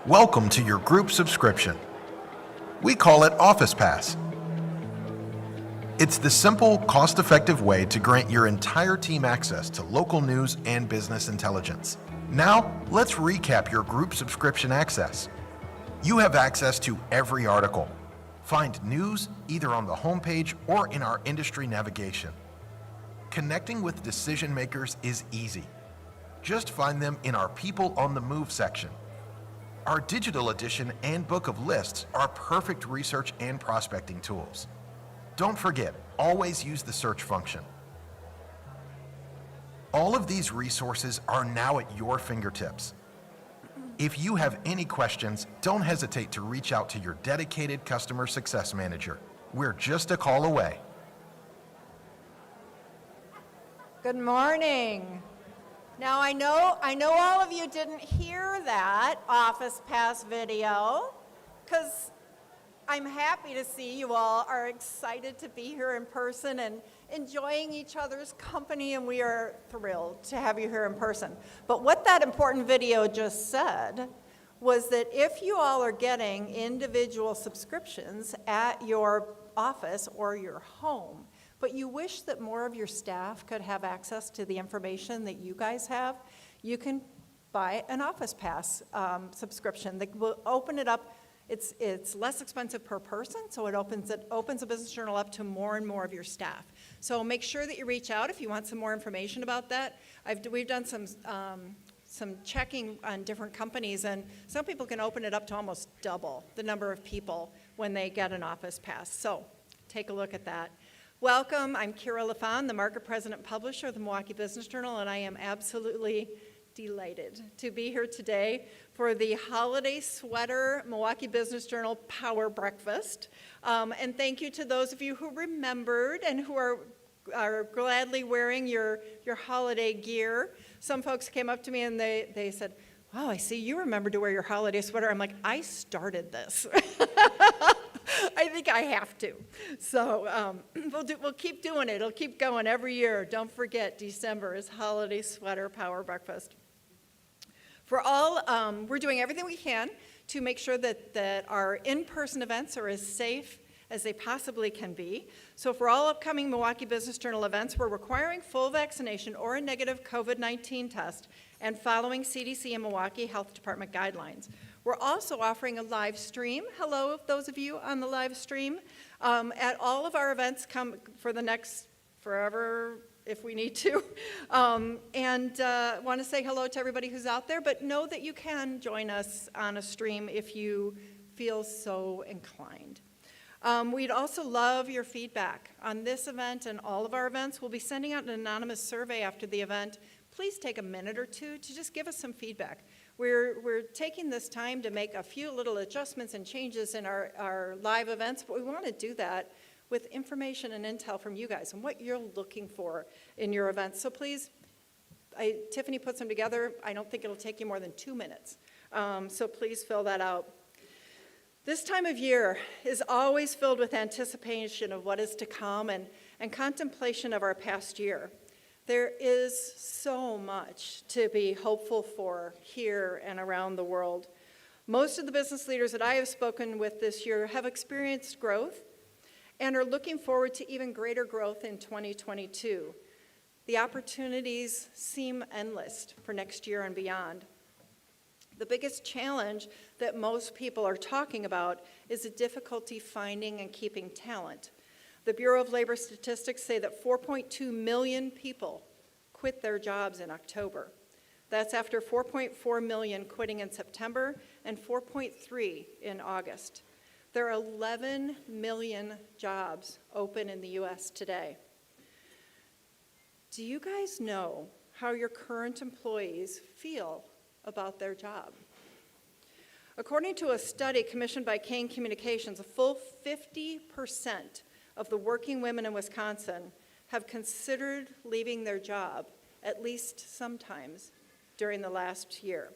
Welcome to your group subscription. We call it Office Pass. It's the simple, cost-effective way to grant your entire team access to local news and business intelligence. Now, let's recap your group subscription access. You have access to every article. Find news either on the homepage or in our industry navigation. Connecting with decision makers is easy. Just find them in our People on the Move section. Our digital edition and book of lists are perfect research and prospecting tools. Don't forget, always use the search function. All of these resources are now at your fingertips. If you have any questions, don't hesitate to reach out to your dedicated customer success manager. We're just a call away. Good morning. Now I know all of you didn't hear that Office Pass video, because I'm happy to see you all are excited to be here in person and enjoying each other's company, and we are thrilled to have you here in person. But what that important video just said was that if you all are getting individual subscriptions at your office or your home, but you wish that more of your staff could have access to the information that you guys have, you can buy an Office Pass subscription that will open it up. It's less expensive per person, so it opens a business journal up to more and more of your staff. So make sure that you reach out if you want some more information about that. We've done some checking on different companies, and some people can open it up to almost double the number of people when they get an Office Pass. So take a look at that. Welcome, I'm Kira LaFawn, the Market President Publisher of the Milwaukee Business Journal, and I am absolutely delighted to be here today for the Holiday Sweater Milwaukee Business Journal Power Breakfast. And thank you to those of you who remembered and who are gladly wearing your holiday gear. Some folks came up to me and they said, "Wow, I see you remember to wear your holiday sweater." I'm like, I started this. I think I have to. So we'll keep doing it. It'll keep going every year. Don't forget, December is Holiday Sweater Power Breakfast. We're doing everything we can to make sure that our in-person events are as safe as they possibly can be. So for all upcoming Milwaukee Business Journal events, we're requiring full vaccination or a negative COVID-19 test and following CDC and Milwaukee Health Department guidelines. We're also offering a live stream. Hello, those of you on the live stream. At all of our events, come for the next forever if we need to. And want to say hello to everybody who's out there, but know that you can join us on a stream if you feel so inclined. We'd also love your feedback on this event and all of our events. We'll be sending out an anonymous survey after the event. Please take a minute or two to just give us some feedback. We're taking this time to make a few little adjustments and changes in our live events, but we want to do that with information and intel from you guys and what you're looking for in your events. So please, Tiffany puts them together. I don't think it'll take you more than 2 minutes. So please fill that out. This time of year is always filled with anticipation of what is to come and contemplation of our past year. There is so much to be hopeful for here and around the world. Most of the business leaders that I have spoken with this year have experienced growth and are looking forward to even greater growth in 2022. The opportunities seem endless for next year and beyond. The biggest challenge that most people are talking about is the difficulty finding and keeping talent. The Bureau of Labor Statistics say that 4.2 million people quit their jobs in October. That's after 4.4 million quitting in September and 4.3 in August. There are 11 million jobs open in the U.S. today. Do you guys know how your current employees feel about their job? According to a study commissioned by Kane Communications, a full 50% of the working women in Wisconsin have considered leaving their job at least sometimes during the last year.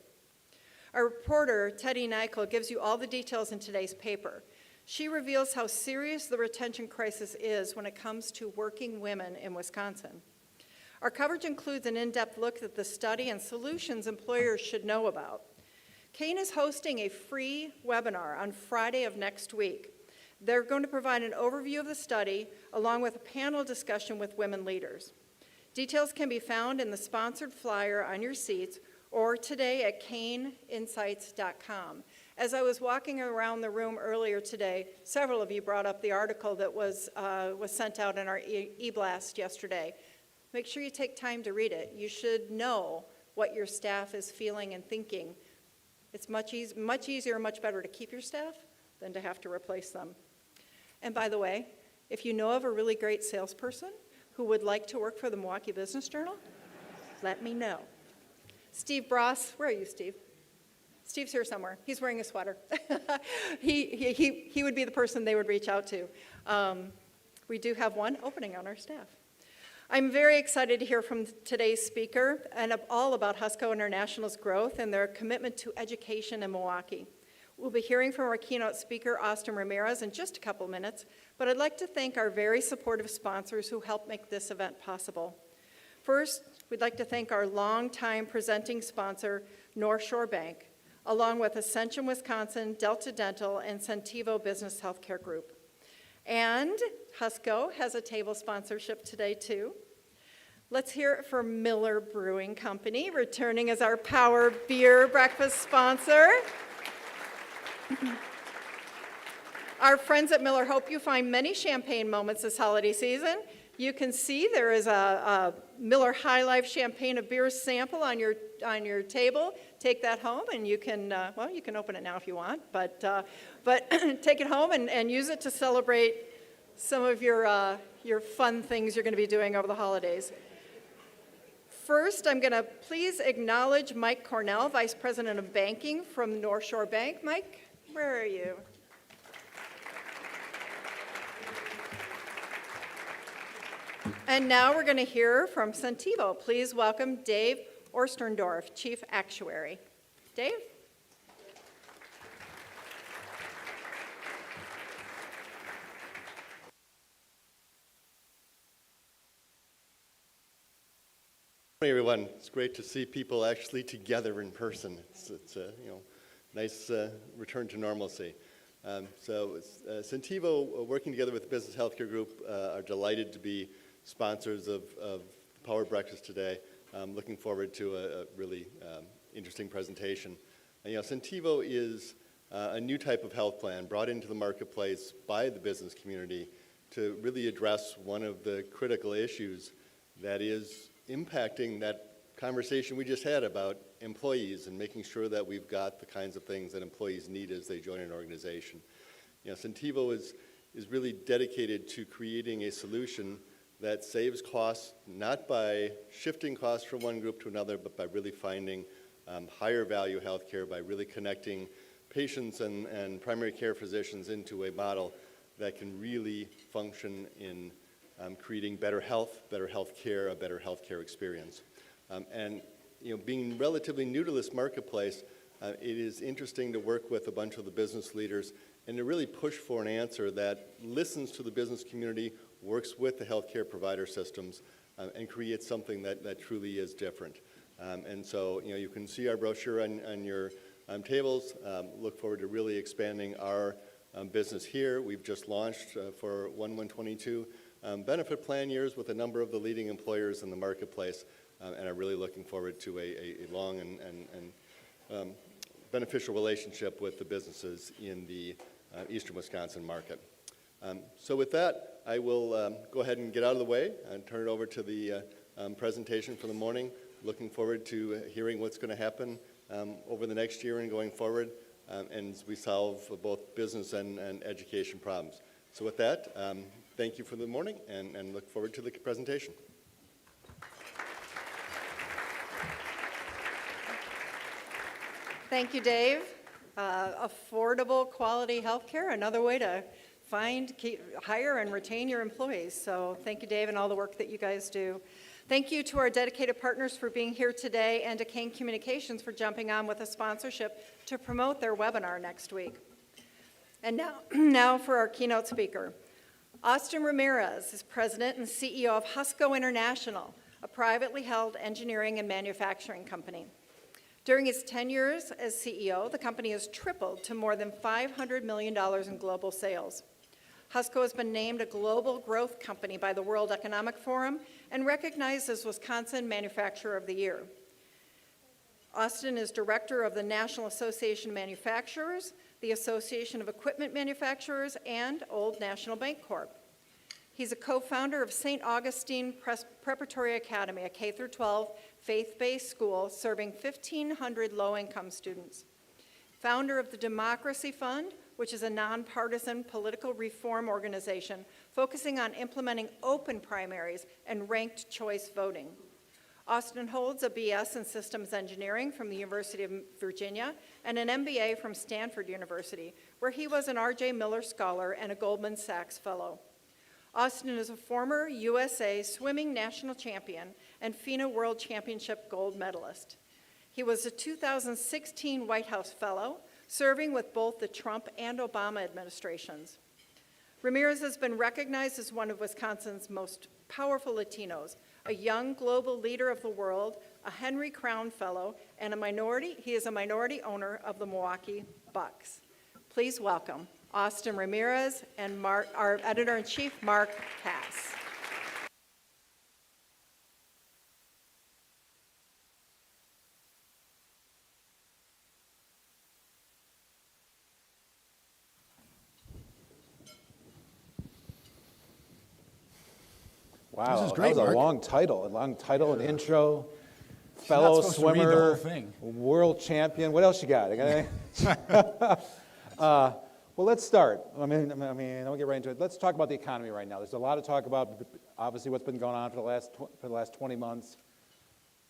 Our reporter, Teddy Nykel, gives you all the details in today's paper. She reveals how serious the retention crisis is when it comes to working women in Wisconsin. Our coverage includes an in-depth look at the study and solutions employers should know about. Kane is hosting a free webinar on Friday of next week. They're going to provide an overview of the study along with a panel discussion with women leaders. Details can be found in the sponsored flyer on your seats or today at kaneinsights.com. As I was walking around the room earlier today, several of you brought up the article that was sent out in our e-blast yesterday. Make sure you take time to read it. You should know what your staff is feeling and thinking. It's much easier and much better to keep your staff than to have to replace them. And by the way, if you know of a really great salesperson who would like to work for the Milwaukee Business Journal, let me know. Steve Bross, where are you, Steve? Steve's here somewhere. He's wearing a sweater. he would be the person they would reach out to. We do have one opening on our staff. I'm very excited to hear from today's speaker and all about Husco International's growth and their commitment to education in Milwaukee. We'll be hearing from our keynote speaker, Augustine Ramirez, in just a couple minutes, but I'd like to thank our very supportive sponsors who helped make this event possible. First, we'd like to thank our longtime presenting sponsor, North Shore Bank, along with Ascension Wisconsin, Delta Dental, and Centivo Business Healthcare Group. And Husco has a table sponsorship today, too. Let's hear it for Miller Brewing Company, returning as our Power Beer breakfast sponsor. Our friends at Miller hope you find many champagne moments this holiday season. You can see there is a Miller High Life Champagne of Beer sample on your table. Take that home, and you can, well, you can open it now if you want, but take it home and use it to celebrate some of your fun things you're going to be doing over the holidays. First, I'm going to please acknowledge Mike Cornell, Vice President of Banking from North Shore Bank. Mike, where are you? And now we're going to hear from Centivo. Please welcome Dave Orsterndorf, Chief Actuary. Dave? Hey everyone, it's great to see people actually together in person. It's a nice return to normalcy. Centivo, working together with the Business Healthcare Group, are delighted to be sponsors of Power Breakfast today. Looking forward to a really interesting presentation. Centivo is a new type of health plan brought into the marketplace by the business community to really address one of the critical issues that is impacting that conversation we just had about employees and making sure that we've got the kinds of things that employees need as they join an organization. Centivo is really dedicated to creating a solution that saves costs, not by shifting costs from one group to another, but by really finding higher value healthcare, by really connecting patients and primary care physicians into a model that can really function in creating better health care, a better healthcare experience. Being relatively new to this marketplace, it is interesting to work with a bunch of the business leaders and to really push for an answer that listens to the business community, works with the healthcare provider systems, and creates something that truly is different. You can see our brochure on your tables. Look forward to really expanding our business here. We've just launched for 1/1/22 benefit plan years with a number of the leading employers in the marketplace, and are really looking forward to a long and beneficial relationship with the businesses in the eastern Wisconsin market. So with that, I will go ahead and get out of the way and turn it over to the presentation for the morning. Looking forward to hearing what's going to happen over the next year and going forward, and as we solve both business and education problems. So with that, thank you for the morning, and look forward to the presentation. Thank you, Dave. Affordable quality health care, another way to hire and retain your employees. So thank you, Dave, and all the work that you guys do. Thank you to our dedicated partners for being here today, and to Kane Communications for jumping on with a sponsorship to promote their webinar next week. And now for our keynote speaker. Augustine Ramirez is president and CEO of Husco International, a privately held engineering and manufacturing company. During its 10 years as CEO, the company has tripled to more than $500 million in global sales. Husco has been named a global growth company by the World Economic Forum and recognized as Wisconsin Manufacturer of the Year. Austin is director of the National Association of Manufacturers, the Association of Equipment Manufacturers, and Old National Bank Corp. He's a co-founder of St. Augustine Preparatory Academy, a K-12 faith-based school serving 1,500 low-income students. Founder of the Democracy Fund, which is a nonpartisan political reform organization focusing on implementing open primaries and ranked choice voting. Austin holds a BS in Systems Engineering from the University of Virginia and an MBA from Stanford University, where he was an R.J. Miller Scholar and a Goldman Sachs Fellow. Austin is a former USA swimming national champion and FINA World Championship gold medalist. He was a 2016 White House Fellow, serving with both the Trump and Obama administrations. Ramirez has been recognized as one of Wisconsin's most powerful Latinos, a young global leader of the world, a Henry Crown Fellow, and he is a minority owner of the Milwaukee Bucks. Please welcome Augustine Ramirez and our editor-in-chief, Mark Cass. Wow, This is great, that was Mark. a long title and intro. Fellow supposed to read the swimmer, whole thing. world champion. What else you got? Well, let's start. I mean, I'll get right into it. Let's talk about the economy right now. There's a lot of talk about, obviously, what's been going on for the last 20 months.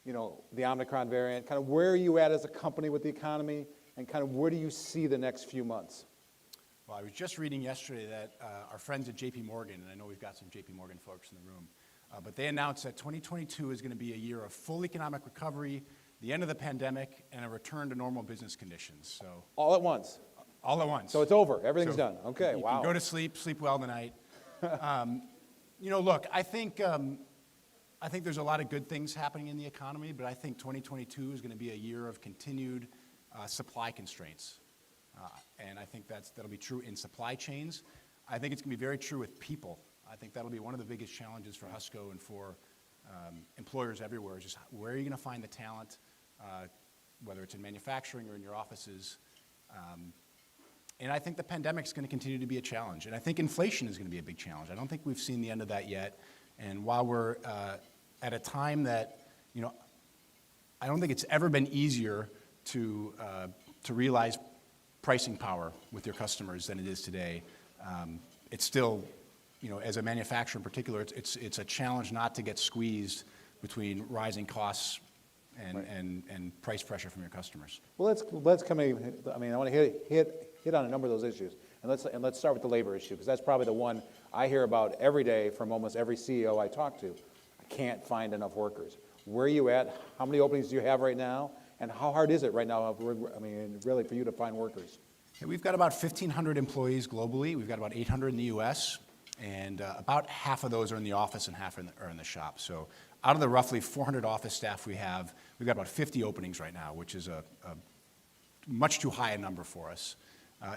You know, the Omicron variant. Kind of where are you at as a company with the economy, and kind of where do you see the next few months? Well, I was just reading yesterday that our friends at J.P. Morgan, and I know we've got some J.P. Morgan folks in the room, but they announced that 2022 is going to be a year of full economic recovery, the end of the pandemic, and a return to normal business conditions. So All at once. all at once. So it's over. Everything's So done. Okay, you wow. can go to sleep well tonight. You know, look, I think there's a lot of good things happening in the economy, but I think 2022 is going to be a year of continued supply constraints. And I think that'll be true in supply chains. I think it's going to be very true with people. I think that'll be one of the biggest challenges for Husco and for employers everywhere, is just where are you going to find the talent, whether it's in manufacturing or in your offices. And I think the pandemic's going to continue to be a challenge. And I think inflation is going to be a big challenge. I don't think we've seen the end of that yet. And while we're at a time that, you know, I don't think it's ever been easier to realize pricing power with your customers than it is today. It's still, you know, as a manufacturer in particular, it's a challenge not to get squeezed between rising costs and price pressure from your customers. Well, let's come in. I mean, I want to hit on a number of those issues, and let's start with the labor issue, because that's probably the one I hear about every day from almost every CEO I talk to. I can't find enough workers. Where are you at? How many openings do you have right now? And how hard is it right now? I mean, really, for you to find workers? Yeah, we've got about 1,500 employees globally. We've got about 800 in the U.S., and about half of those are in the office and half are in the shop. So out of the roughly 400 office staff we have, we've got about 50 openings right now, which is a much too high a number for us.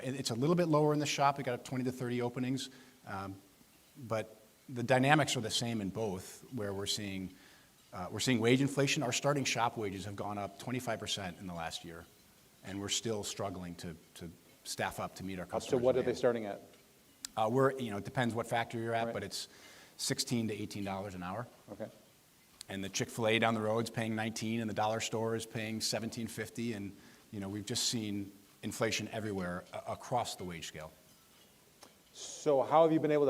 It's a little bit lower in the shop. We've got 20 to 30 openings, but the dynamics are the same in both, where we're seeing wage inflation. Our starting shop wages have gone up 25% in the last year, and we're still struggling to staff up to meet our Up customers' to what are they demand. starting at? It depends what factory you're at, Right. but it's $16 to $18 an hour. Okay. And the Chick-fil-A down the road is paying $19, and the dollar store is paying $17.50, and we've just seen inflation everywhere across the wage scale. So how have you been able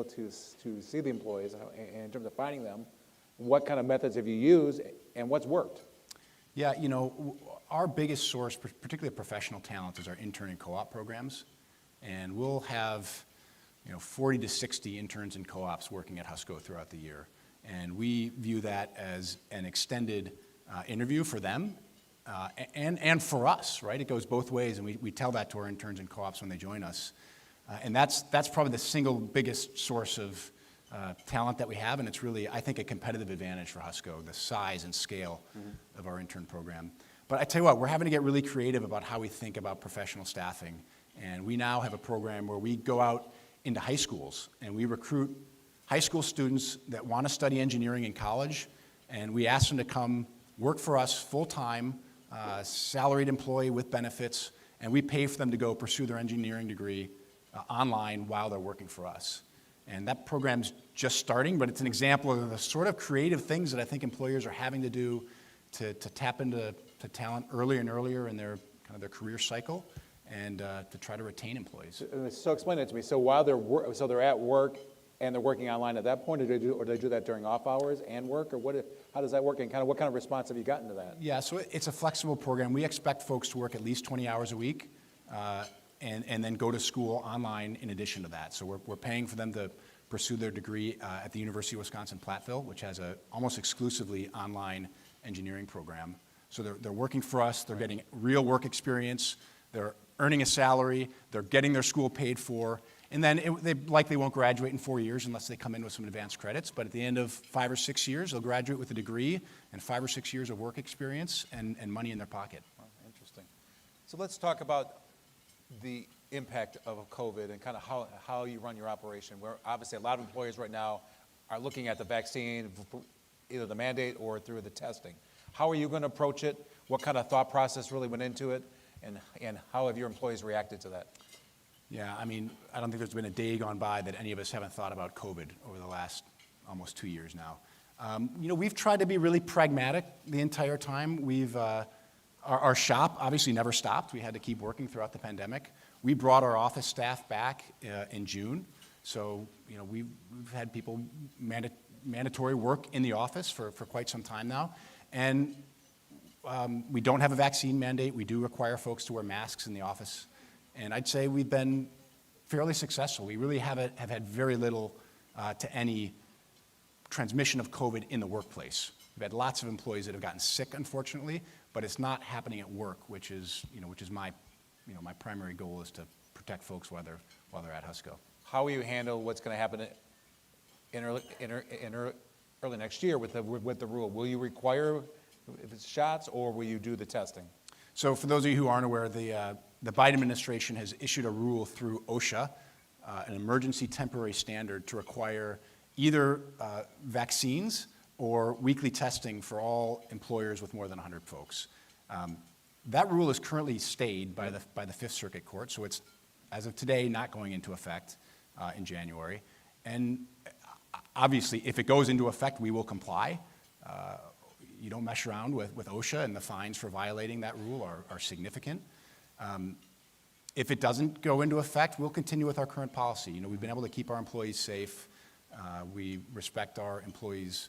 to see the employees in terms of finding them? What kind of methods have you used, and what's worked? Yeah, our biggest source, particularly of professional talent, is our intern and co-op programs, and we'll have 40 to 60 interns and co-ops working at Husco throughout the year, and we view that as an extended interview for them and for us, right? It goes both ways, and we tell that to our interns and co-ops when they join us, and that's probably the single biggest source of talent that we have, and it's really, I think, a competitive advantage for Husco, the size and scale of our intern program. But I tell you what, we're having to get really creative about how we think about professional staffing, and we now have a program where we go out into high schools, and we recruit high school students that want to study engineering in college, and we ask them to come work for us full-time, salaried employee with benefits, and we pay for them to go pursue their engineering degree online while they're working for us. And that program's just starting, but it's an example of the sort of creative things that I think employers are having to do to tap into talent earlier and earlier in their their career cycle, and to try to retain employees. So explain it to me. So while they're at work and they're working online at that point, or do they do that during off hours and work, or how does that work, and what kind of response have you gotten to that? Yeah, so it's a flexible program. We expect folks to work at least 20 hours a week, and then go to school online in addition to that. So we're paying for them to pursue their degree at the University of Wisconsin-Platteville, which has a almost exclusively online engineering program. So they're working for us, they're getting real work experience, they're earning a salary, they're getting their school paid for, and then they likely won't graduate in 4 years unless they come in with some advanced credits, but at the end of 5 or 6 years, they'll graduate with a degree and 5 or 6 years of work experience and money in their pocket. Oh, interesting. So let's talk about the impact of COVID and kind of how you run your operation, where obviously a lot of employers right now are looking at the vaccine, either the mandate or through the testing. How are you going to approach it? What kind of thought process really went into it? And how have your employees reacted to that? Yeah, I mean, I don't think there's been a day gone by that any of us haven't thought about COVID over the last almost 2 years now. We've tried to be really pragmatic the entire time. Our shop obviously never stopped. We had to keep working throughout the pandemic. We brought our office staff back in June. So, we've had people mandatory work in the office for quite some time now. And we don't have a vaccine mandate. We do require folks to wear masks in the office. And I'd say we've been fairly successful. We really have had very little to any transmission of COVID in the workplace. We've had lots of employees that have gotten sick, unfortunately, but it's not happening at work, which is my primary goal is to protect folks while they're at Husco. How will you handle what's going to happen in early next year with the rule? Will you require if it's shots, or will you do the testing? So for those of you who aren't aware, the Biden administration has issued a rule through OSHA, an emergency temporary standard to require either vaccines or weekly testing for all employers with more than 100 folks. That rule is currently stayed by the Fifth Circuit Court, so it's, as of today, not going into effect in January. And obviously, if it goes into effect, we will comply. You don't mess around with OSHA, and the fines for violating that rule are significant. If it doesn't go into effect, we'll continue with our current policy. We've been able to keep our employees safe. We respect our employees'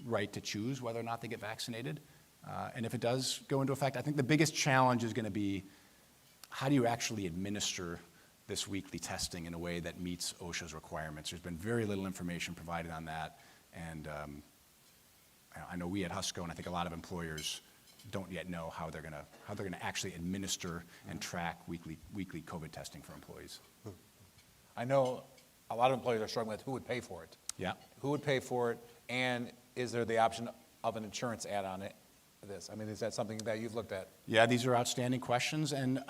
right to choose whether or not they get vaccinated. And if it does go into effect, I think the biggest challenge is going to be how do you actually administer this weekly testing in a way that meets OSHA's requirements? There's been very little information provided on that, and I know we at Husco, and I think a lot of employers don't yet know how they're going to actually administer and track weekly COVID testing for employees. I know a lot of employers are struggling with who would pay for it. Yeah. Who would pay for it, and is there the option of an insurance add-on to this? I mean, is that something that you've looked at? Yeah, these are outstanding questions, and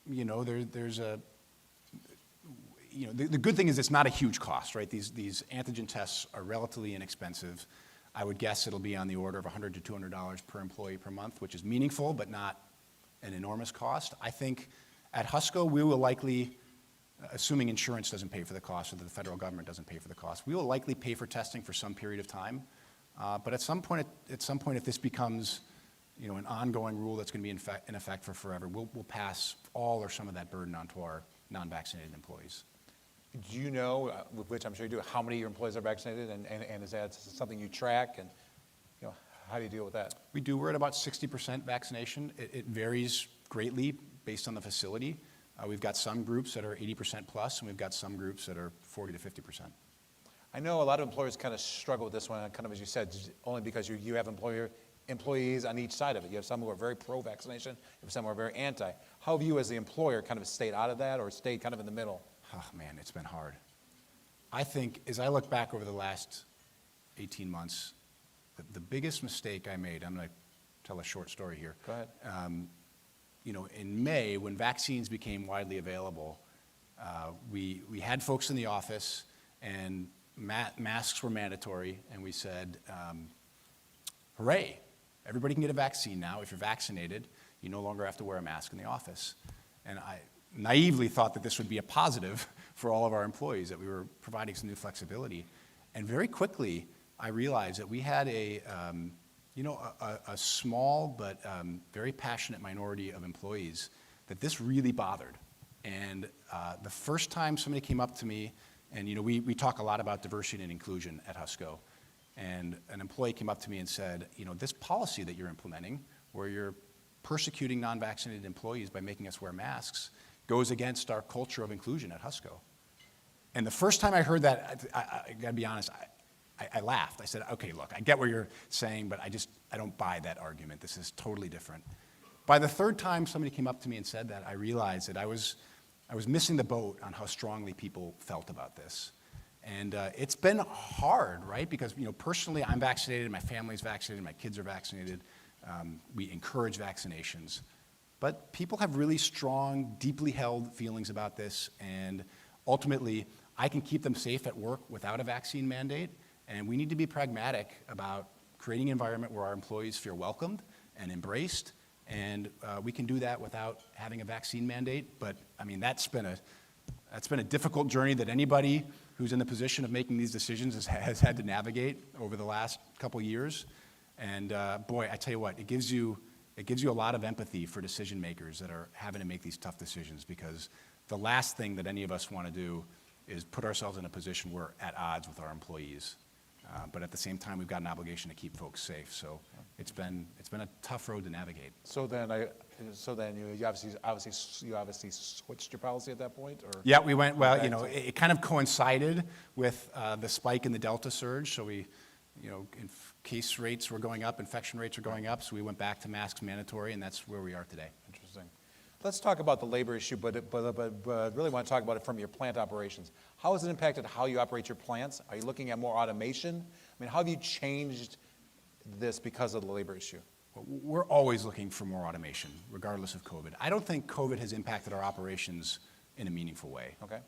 there's the good thing is it's not a huge cost, right? These antigen tests are relatively inexpensive. I would guess it'll be on the order of $100 to $200 per employee per month, which is meaningful, but not an enormous cost. I think at Husco, we will likely, assuming insurance doesn't pay for the cost or that the federal government doesn't pay for the cost, we will likely pay for testing for some period of time. But at some point, if this becomes an ongoing rule that's going to be in effect for forever, we'll pass all or some of that burden onto our non-vaccinated employees. Do you know, which I'm sure you do, how many of your employees are vaccinated, and is that something you track, and how do you deal with that? We do. We're at about 60% vaccination. It varies greatly based on the facility. We've got some groups that are 80% plus, and we've got some groups that are 40 to 50%. I know a lot of employers kind of struggle with this one, kind of as you said, only because you have employees on each side of it. You have some who are very pro-vaccination, you have some who are very anti. How have you as the employer kind of stayed out of that or stayed kind of in the middle? Oh, man, it's been hard. I think as I look back over the last 18 months, the biggest mistake I made, I'm going to tell a short story here. Go ahead. In May, when vaccines became widely available, we had folks in the office, and masks were mandatory, and we said, hooray, everybody can get a vaccine now. If you're vaccinated, you no longer have to wear a mask in the office. And I naively thought that this would be a positive for all of our employees, that we were providing some new flexibility. And very quickly, I realized that we had a small but very passionate minority of employees that this really bothered. And the first time somebody came up to me, and we talk a lot about diversity and inclusion at Husco, and an employee came up to me and said, this policy that you're implementing, where you're persecuting non-vaccinated employees by making us wear masks, goes against our culture of inclusion at Husco. And the first time I heard that, I got to be honest, I laughed. I said, okay, look, I get what you're saying, but I don't buy that argument. This is totally different. By the third time somebody came up to me and said that, I realized that I was missing the boat on how strongly people felt about this. And it's been hard, right? Because, personally, I'm vaccinated, my family's vaccinated, my kids are vaccinated. We encourage vaccinations. But people have really strong, deeply held feelings about this, and ultimately, I can keep them safe at work without a vaccine mandate, and we need to be pragmatic about creating an environment where our employees feel welcomed and embraced, and we can do that without having a vaccine mandate. But, that's been a difficult journey that anybody who's in the position of making these decisions has had to navigate over the last couple years. And boy, I tell you what, it gives you a lot of empathy for decision makers that are having to make these tough decisions, because the last thing that any of us want to do is put ourselves in a position where we're at odds with our employees. But at the same time, we've got an obligation to keep folks safe. So it's been a tough road to navigate. So then you obviously switched your policy at that point, or? Yeah, we went. Well, it kind of coincided with the spike in the Delta surge. So we, case rates were going up, infection rates were going up. So we went back to masks mandatory, and that's where we are today. Interesting. Let's talk about the labor issue, but really want to talk about it from your plant operations. How has it impacted how you operate your plants? Are you looking at more automation? How have you changed this because of the labor issue? We're always looking for more automation, regardless of COVID. I don't think COVID has impacted our operations in a meaningful way. Okay.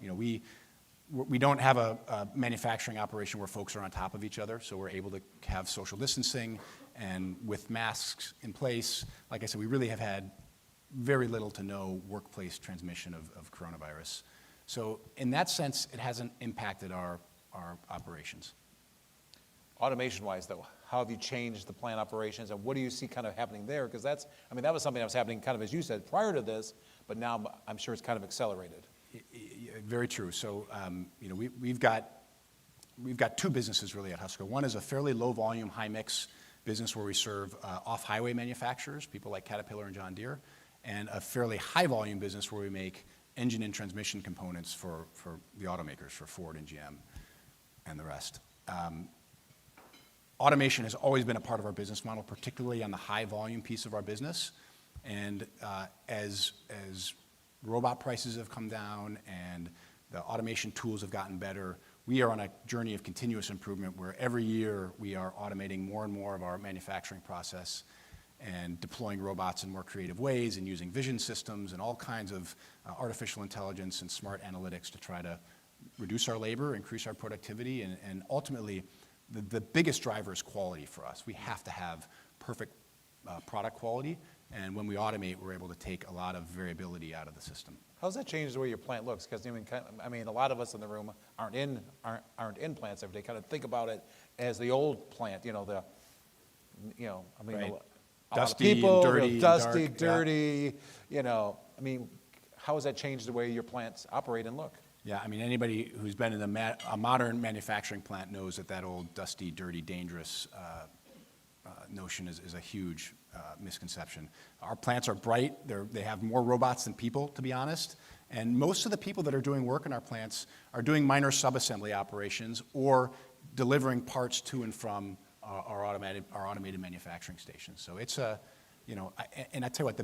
We don't have a manufacturing operation where folks are on top of each other, so we're able to have social distancing, and with masks in place, like I said, we really have had very little to no workplace transmission of coronavirus. So in that sense, it hasn't impacted our operations. Automation-wise, though, how have you changed the plant operations, and what do you see kind of happening there? Because that was something that was happening kind of, as you said, prior to this, but now I'm sure it's kind of accelerated. Very true. So, we've got two businesses really at Husco. One is a fairly low volume, high mix business where we serve off-highway manufacturers, people like Caterpillar and John Deere, and a fairly high volume business where we make engine and transmission components for the automakers, for Ford and GM and the rest. Automation has always been a part of our business model, particularly on the high volume piece of our business. And as robot prices have come down and the automation tools have gotten better, we are on a journey of continuous improvement where every year we are automating more and more of our manufacturing process and deploying robots in more creative ways and using vision systems and all kinds of artificial intelligence and smart analytics to try to reduce our labor, increase our productivity, and ultimately, the biggest driver is quality for us. We have to have perfect product quality, and when we automate, we're able to take a lot of variability out of the system. How's that changed the way your plant looks? Because I mean, a lot of us in the room aren't in plants every day. Kind of think about it as the old plant. I mean, Right. a lot Dusty of people, and dirty, dusty, dark, dirty. I mean, how has that changed the way your plants operate and look? Yeah, I mean, anybody who's been in a modern manufacturing plant knows that old dusty, dirty, dangerous notion is a huge misconception. Our plants are bright. They have more robots than people, to be honest. And most of the people that are doing work in our plants are doing minor subassembly operations or delivering parts to and from our automated manufacturing stations. So it's and I tell you what,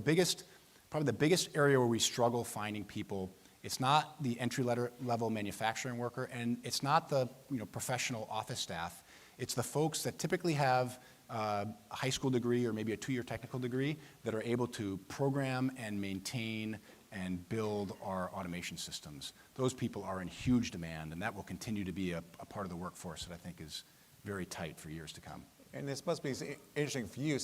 probably the biggest area where we struggle finding people, it's not the entry-level manufacturing worker, and it's not the professional office staff. It's the folks that typically have a high school degree or maybe a 2-year technical degree that are able to program and maintain and build our automation systems. Those people are in huge demand, and that will continue to be a part of the workforce that I think is very tight for years to come. And this must be interesting for you,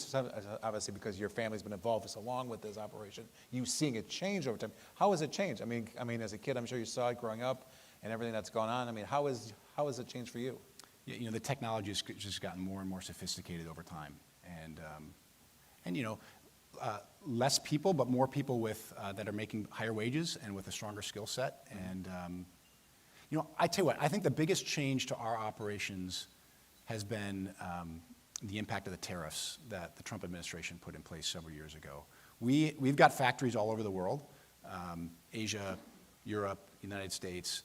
obviously, because your family's been involved for so long with this operation. You seeing it change over time. How has it changed? I mean, as a kid, I'm sure you saw it growing up and everything that's gone on. I mean, how has it changed for you? The technology has just gotten more and more sophisticated over time, and less people, but more people with that are making higher wages and with a stronger skill set. And I tell you what, I think the biggest change to our operations has been the impact of the tariffs that the Trump administration put in place several years ago. We've got factories all over the world, Asia, Europe, United States,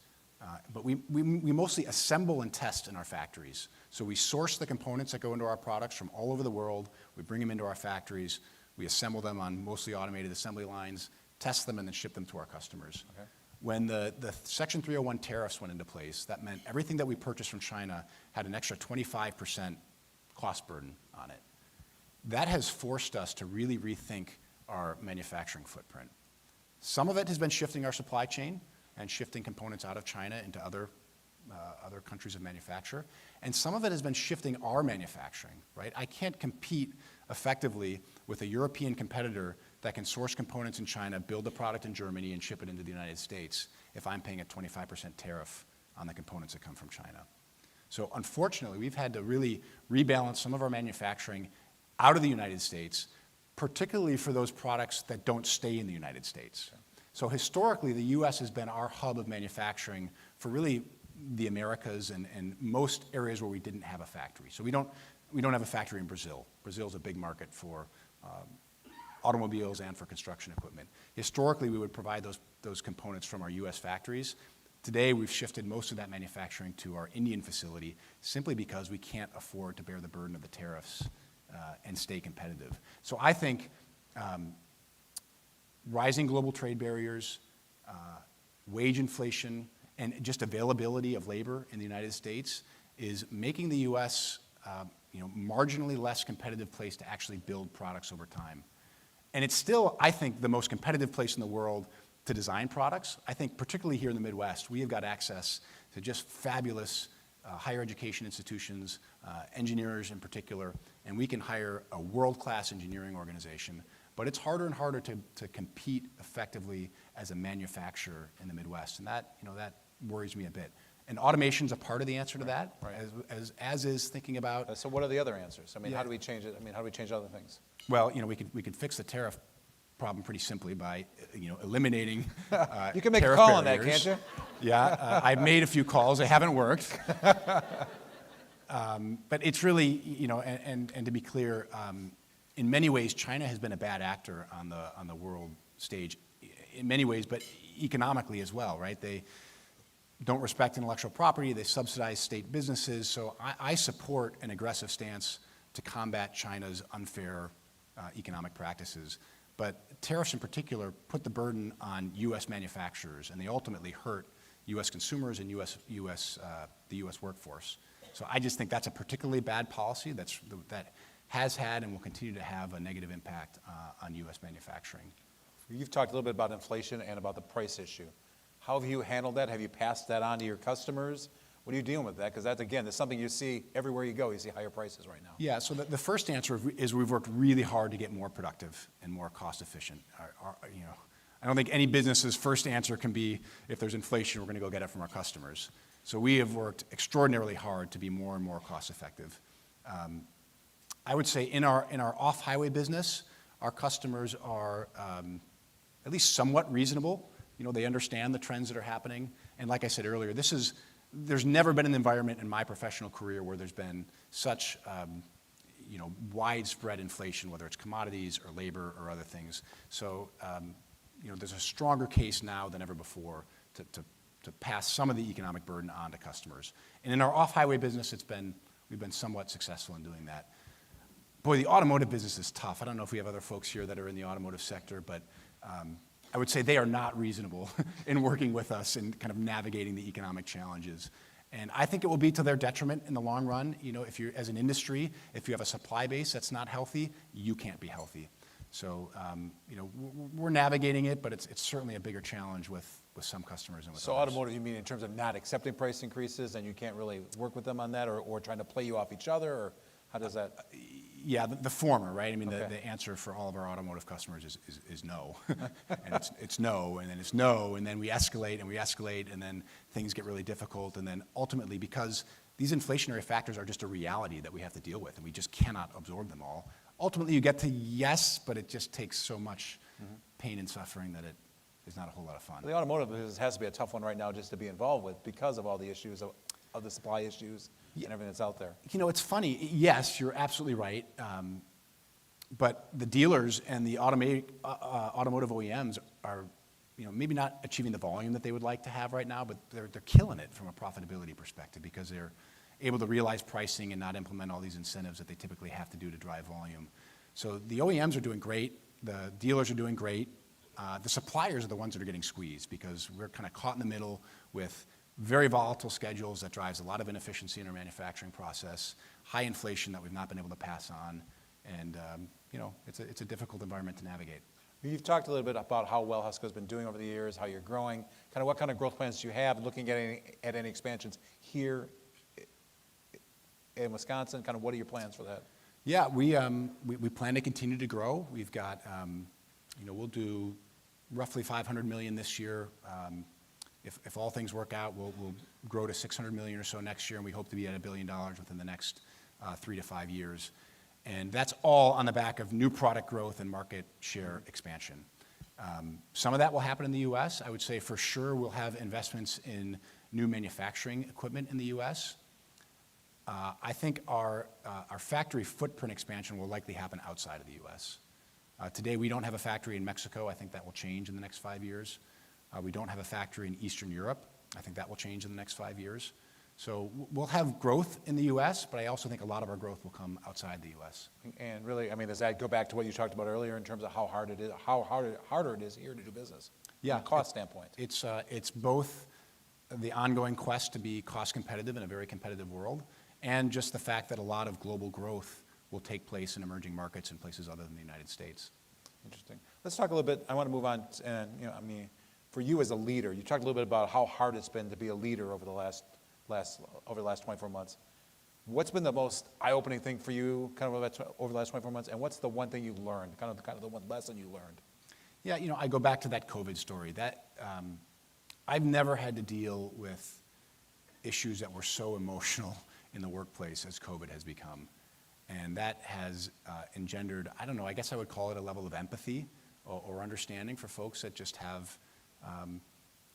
but we mostly assemble and test in our factories. So we source the components that go into our products from all over the world, we bring them into our factories, we assemble them on mostly automated assembly lines, test them, and then ship them to our customers. Okay. When the Section 301 tariffs went into place, that meant everything that we purchased from China had an extra 25% cost burden on it. That has forced us to really rethink our manufacturing footprint. Some of it has been shifting our supply chain and shifting components out of China into other countries of manufacture. And some of it has been shifting our manufacturing, right? I can't compete effectively with a European competitor that can source components in China, build the product in Germany, and ship it into the United States if I'm paying a 25% tariff on the components that come from China. So unfortunately, we've had to really rebalance some of our manufacturing out of the United States, particularly for those products that don't stay in the United States. So historically, the U.S. has been our hub of manufacturing for really the Americas and most areas where we didn't have a factory. So we don't have a factory in Brazil. Brazil is a big market for automobiles and for construction equipment. Historically, we would provide those components from our U.S. factories. Today, we've shifted most of that manufacturing to our Indian facility simply because we can't afford to bear the burden of the tariffs and stay competitive. So I think rising global trade barriers, wage inflation, and just availability of labor in the United States is making the U.S. Marginally less competitive place to actually build products over time. And it's still, I think, the most competitive place in the world to design products. I think particularly here in the Midwest, we have got access to just fabulous higher education institutions, engineers in particular, and we can hire a world-class engineering organization. But it's harder and harder to compete effectively as a manufacturer in the Midwest, and that worries me a bit. And automation's a part of the answer to that, right. as is thinking about. So what are the other answers? I mean, how do we change it? I mean, how do we change other things? Well, we could fix the tariff problem pretty simply by eliminating you can make tariff a call barriers. on that, can't you? Yeah, I've made a few calls. They haven't worked. But it's really, and to be clear, in many ways, China has been a bad actor on the world stage, in many ways, but economically as well, right? They don't respect intellectual property. They subsidize state businesses. So I support an aggressive stance to combat China's unfair economic practices. But tariffs in particular put the burden on U.S. manufacturers, and they ultimately hurt U.S. consumers and the U.S. workforce. So I just think that's a particularly bad policy that has had and will continue to have a negative impact on U.S. manufacturing. You've talked a little bit about inflation and about the price issue. How have you handled that? Have you passed that on to your customers? What are you dealing with that? Because that's, again, that's something you see everywhere you go. You see higher prices right now. Yeah, so the first answer is we've worked really hard to get more productive and more cost efficient. I don't think any business's first answer can be, if there's inflation, we're going to go get it from our customers. So we have worked extraordinarily hard to be more and more cost effective. I would say in our off-highway business, our customers are at least somewhat reasonable. They understand the trends that are happening. And like I said earlier, there's never been an environment in my professional career where there's been such widespread inflation, whether it's commodities or labor or other things. So there's a stronger case now than ever before to pass some of the economic burden on to customers. And in our off-highway business, we've been somewhat successful in doing that. Boy, the automotive business is tough. I don't know if we have other folks here that are in the automotive sector, but I would say they are not reasonable in working with us and kind of navigating the economic challenges. And I think it will be to their detriment in the long run. If you're, as an industry, if you have a supply base that's not healthy, you can't be healthy. So, we're navigating it, but it's certainly a bigger challenge with some customers and with So others. automotive, you mean in terms of not accepting price increases and you can't really work with them on that, or trying to play you off each other, or how does that? Yeah, the former, right? I mean, Okay. the answer for all of our automotive customers is no. And it's no, and then it's no, and then we escalate, and then things get really difficult. And then ultimately, because these inflationary factors are just a reality that we have to deal with, and we just cannot absorb them all, ultimately you get to yes, but it just takes so much pain and suffering that it is not a whole lot of fun. The automotive business has to be a tough one right now just to be involved with because of all the issues of the supply issues and everything that's out there. It's funny. Yes, you're absolutely right. But the dealers and the automotive OEMs are, maybe not achieving the volume that they would like to have right now, but they're killing it from a profitability perspective because they're able to realize pricing and not implement all these incentives that they typically have to do to drive volume. So the OEMs are doing great. The dealers are doing great. The suppliers are the ones that are getting squeezed because we're kind of caught in the middle with very volatile schedules that drives a lot of inefficiency in our manufacturing process, high inflation that we've not been able to pass on, and it's a difficult environment to navigate. You've talked a little bit about how well Husco's been doing over the years, how you're growing, kind of what kind of growth plans do you have, looking at any expansions here in Wisconsin, kind of what are your plans for that? Yeah, we plan to continue to grow. We've got, we'll do roughly $500 million this year. If all things work out, we'll grow to $600 million or so next year, and we hope to be at $1 billion within the next 3 to 5 years. And that's all on the back of new product growth and market share expansion. Some of that will happen in the U.S. I would say for sure we'll have investments in new manufacturing equipment in the U.S. I think our factory footprint expansion will likely happen outside of the U.S. Today we don't have a factory in Mexico. I think that will change in the next 5 years. We don't have a factory in Eastern Europe. I think that will change in the next 5 years. So we'll have growth in the U.S., but I also think a lot of our growth will come outside the U.S. And really, I mean, does that go back to what you talked about earlier in terms of how hard it is, harder it is here to do business? Yeah, from a cost standpoint. It's both the ongoing quest to be cost competitive in a very competitive world, and just the fact that a lot of global growth will take place in emerging markets and places other than the United States. Interesting. Let's talk a little bit. I want to move on, and for you as a leader, you talked a little bit about how hard it's been to be a leader over the last 24 months. What's been the most eye-opening thing for you, kind of over the last 24 months, and what's the one thing you learned, kind of the one lesson you learned? Yeah, I go back to that COVID story. I've never had to deal with issues that were so emotional in the workplace as COVID has become. And that has engendered, I don't know, I guess I would call it a level of empathy or understanding for folks that just have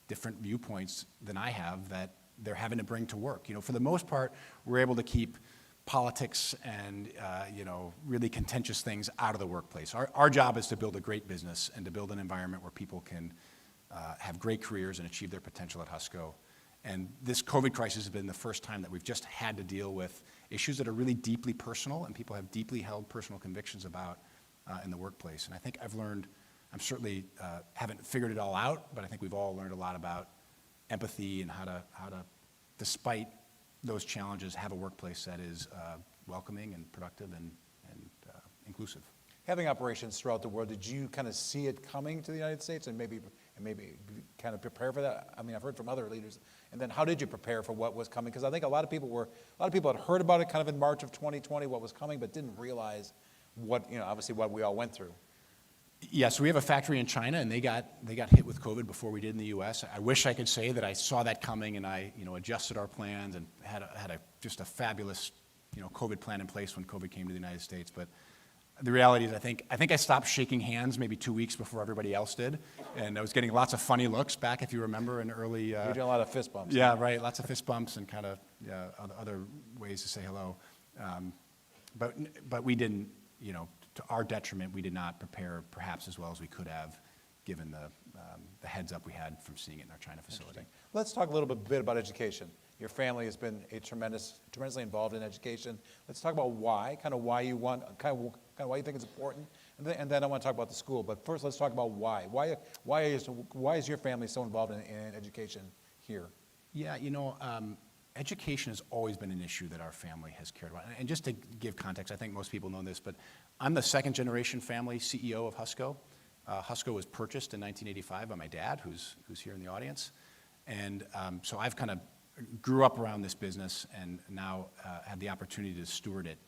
different viewpoints than I have that they're having to bring to work. For the most part, we're able to keep politics and, really contentious things out of the workplace. Our job is to build a great business and to build an environment where people can have great careers and achieve their potential at Husco. And this COVID crisis has been the first time that we've just had to deal with issues that are really deeply personal and people have deeply held personal convictions about in the workplace. And I think I've learned, I'm certainly haven't figured it all out, but I think we've all learned a lot about empathy and how to, despite those challenges, have a workplace that is welcoming and productive and inclusive. Having operations throughout the world, did you kind of see it coming to the United States and maybe and maybe kind of prepare for that? I mean, I've heard from other leaders. And then how did you prepare for what was coming? Because I think a lot of people had heard about it kind of in March of 2020, what was coming, but didn't realize what, obviously what we all went through. Yeah, so we have a factory in China, and they got hit with COVID before we did in the U.S. I wish I could say that I saw that coming, and I adjusted our plans and had just a fabulous COVID plan in place when COVID came to the United States. But the reality is, I think I stopped shaking hands maybe 2 weeks before everybody else did, and I was getting lots of funny looks back, if you remember, in early. You're doing a lot of fist bumps. Yeah, right. Lots of fist bumps and kind of other ways to say hello, but we didn't. To our detriment, we did not prepare perhaps as well as we could have, given the heads up we had from seeing it in our China facility. Let's talk a little bit about education. Your family has been tremendously involved in education. Let's talk about why why you think it's important, and then I want to talk about the school. But first, let's talk about why. Why is your family so involved in education here? Yeah, education has always been an issue that our family has cared about. And just to give context, I think most people know this, but I'm the second generation family CEO of Husco. Husco was purchased in 1985 by my dad, who's here in the audience. And so I've kind of grew up around this business and now had the opportunity to steward it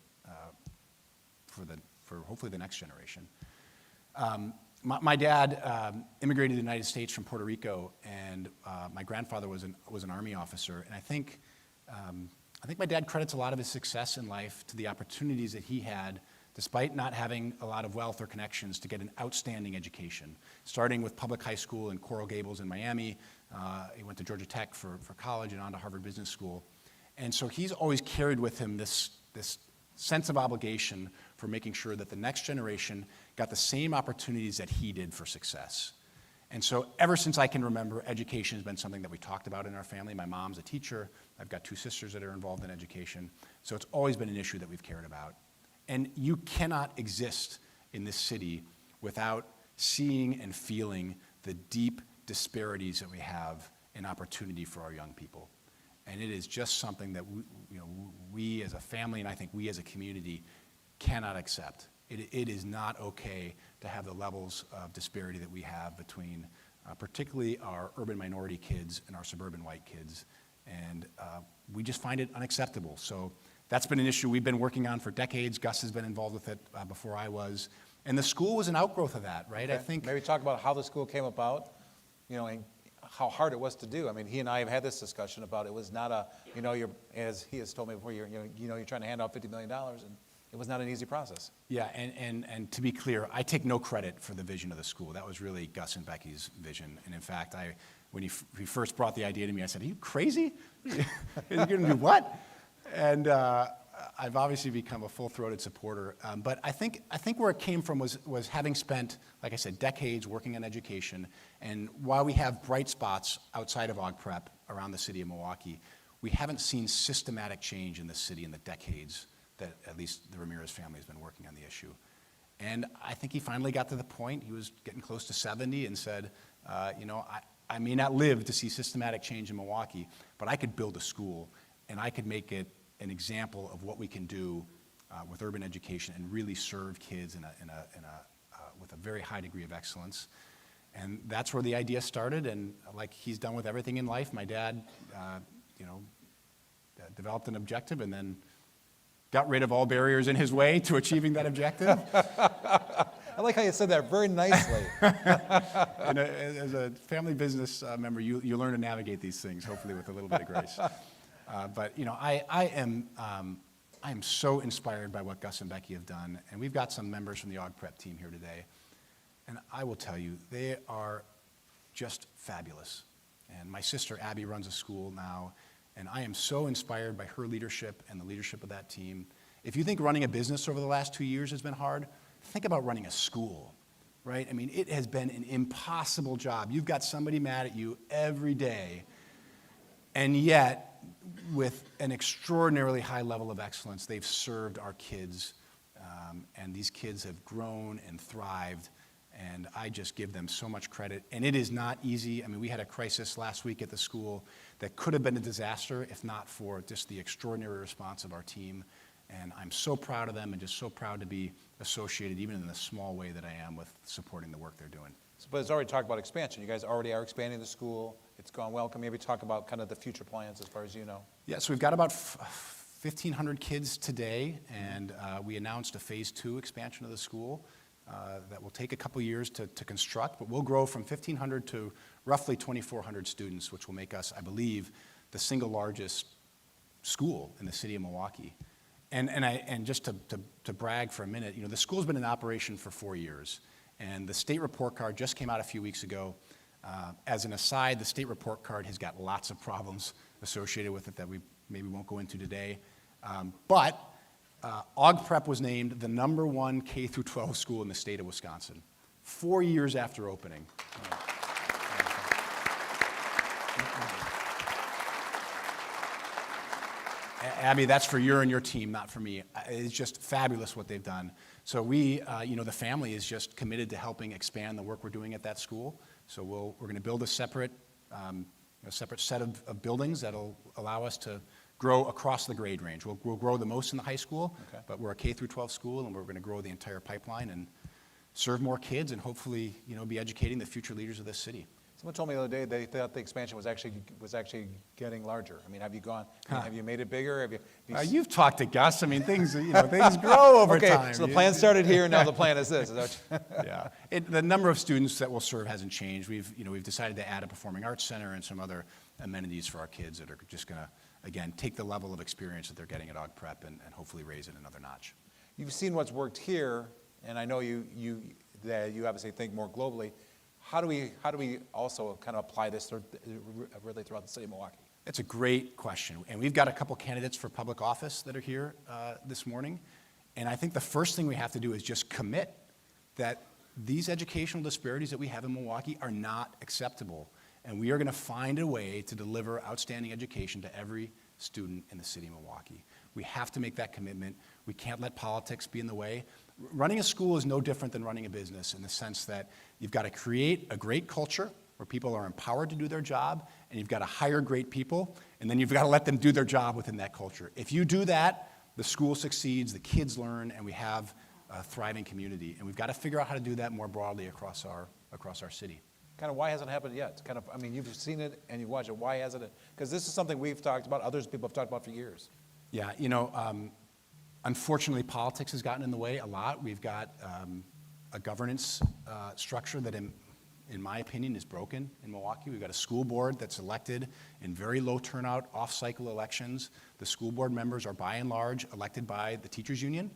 for hopefully the next generation. My dad immigrated to the United States from Puerto Rico, and my grandfather was an Army officer. And I think my dad credits a lot of his success in life to the opportunities that he had, despite not having a lot of wealth or connections, to get an outstanding education, starting with public high school in Coral Gables in Miami. He went to Georgia Tech for college and on to Harvard Business School. And so he's always carried with him this sense of obligation for making sure that the next generation got the same opportunities that he did for success. And so ever since I can remember, education has been something that we talked about in our family. My mom's a teacher. I've got 2 sisters that are involved in education. So it's always been an issue that we've cared about. And you cannot exist in this city without seeing and feeling the deep disparities that we have in opportunity for our young people. And it is just something that we as a family, and I think we as a community, cannot accept. It is not okay to have the levels of disparity that we have between particularly our urban minority kids and our suburban white kids. And we just find it unacceptable. So that's been an issue we've been working on for decades. Gus has been involved with it before I was. And the school was an outgrowth of that, right? Okay. I think. Maybe talk about how the school came about, and how hard it was to do. I mean, he and I have had this discussion about it was not as he has told me before, you're trying to hand out $50 million, and it was not an easy process. Yeah, and to be clear, I take no credit for the vision of the school. That was really Gus and Becky's vision. And in fact, when he first brought the idea to me, I said, "Are you crazy? You're going to do what?" And I've obviously become a full-throated supporter. But I think where it came from was having spent, like I said, decades working on education. And while we have bright spots outside of Aug Prep around the city of Milwaukee, we haven't seen systematic change in the city in the decades that at least the Ramirez family has been working on the issue. And I think he finally got to the point, he was getting close to 70, and said, I may not live to see systematic change in Milwaukee, but I could build a school, and I could make it an example of what we can do with urban education and really serve kids with a very high degree of excellence. And that's where the idea started, and like he's done with everything in life, my dad, developed an objective and then got rid of all barriers in his way to achieving that objective. I like how you said that very nicely. And as a family business member, you learn to navigate these things, hopefully with a little bit of grace. But I am so inspired by what Gus and Becky have done, and we've got some members from the Aug Prep team here today. And I will tell you, they are just fabulous. And my sister Abby runs a school now, and I am so inspired by her leadership and the leadership of that team. If you think running a business over the last 2 years has been hard, think about running a school, right? I mean, it has been an impossible job. You've got somebody mad at you every day, and yet, with an extraordinarily high level of excellence, they've served our kids, and these kids have grown and thrived, and I just give them so much credit. And it is not easy. I mean, we had a crisis last week at the school that could have been a disaster if not for just the extraordinary response of our team. And I'm so proud of them and just so proud to be associated, even in the small way that I am, with supporting the work they're doing. But it's already talked about expansion. You guys already are expanding the school. It's gone well. Can you maybe talk about kind of the future plans as far as you know? Yeah, so we've got about 1,500 kids today, and we announced a phase 2 expansion of the school that will take a couple years to construct, but we'll grow from 1,500 to roughly 2,400 students, which will make us, I believe, the single largest school in the city of Milwaukee. And just to brag for a minute, you know, the school's been in operation for 4 years, and the state report card just came out a few weeks ago. As an aside, the state report card has got lots of problems associated with it that we maybe won't go into today. But Aug Prep was named the #1 K-12 school in the state of Wisconsin, 4 years after opening. Abby, that's for you and your team, not for me. It's just fabulous what they've done. So we, you know, the family is just committed to helping expand the work we're doing at that school. So we're going to build a separate set of buildings that'll allow us to grow across the grade range. We'll grow the most in the high school, Okay. but we're a K-12 school, and we're going to grow the entire pipeline and serve more kids and hopefully, you know, be educating the future leaders of this city. Someone told me the other day they thought the expansion was actually getting larger. I mean, have you gone? Have you made it bigger? Have you You've talked to Gus. I mean, things grow over okay, time. so the plan started here, and now the plan is this. Is that what Yeah, the number of students that we'll serve hasn't changed. We've decided to add a performing arts center and some other amenities for our kids that are just going to, again, take the level of experience that they're getting at Aug Prep and hopefully raise it another notch. You've seen what's worked here, and I know you obviously think more globally. How do we also kind of apply this really throughout the city of Milwaukee? That's a great question, and we've got a couple candidates for public office that are here this morning, and I think the first thing we have to do is just commit that these educational disparities that we have in Milwaukee are not acceptable, and we are going to find a way to deliver outstanding education to every student in the city of Milwaukee. We have to make that commitment. We can't let politics be in the way. Running a school is no different than running a business in the sense that you've got to create a great culture where people are empowered to do their job, and you've got to hire great people, and then you've got to let them do their job within that culture. If you do that, the school succeeds, the kids learn, and we have a thriving community. And we've got to figure out how to do that more broadly across our city. Kind of why hasn't it happened yet? Kind of, I mean, you've seen it and you've watched it. Why hasn't it? Because this is something we've talked about, people have talked about for years. Yeah, unfortunately, politics has gotten in the way a lot. We've got a governance structure that, in my opinion, is broken in Milwaukee. We've got a school board that's elected in very low turnout, off-cycle elections. The school board members are, by and large, elected by the teachers' union.